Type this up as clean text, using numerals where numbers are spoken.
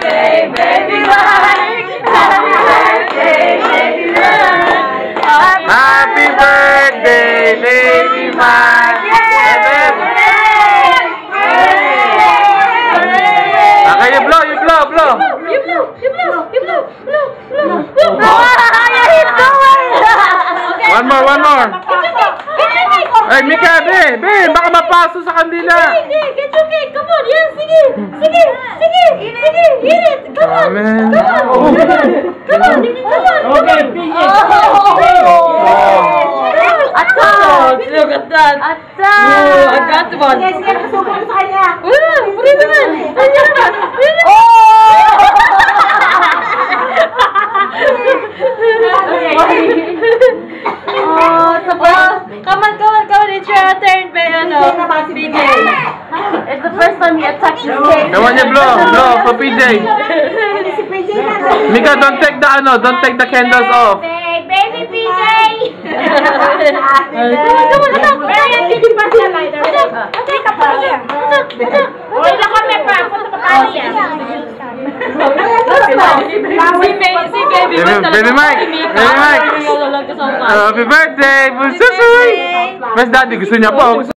birthday, baby Mike. Happy birthday, baby Mike. Happy birthday, baby Mike. Okay, you blow. You blow. One more. Hey, Mika, be, baka mapaso sa kandila. Get your cake, come on, yes, sige, eat it, come on, Okay, PJ. Look at that. I got one. Sige, nakasuko ko sa kanya. Puri naman. Come on, it's your turn, PJ. It's the first time he attacked his cake. The one you blow for PJ. Si PJ na. Mika, don't take the candles off. Baby PJ! Come on, Baby Mike. Happy birthday, Bunsusoy. Mas daddy, gusto niya po.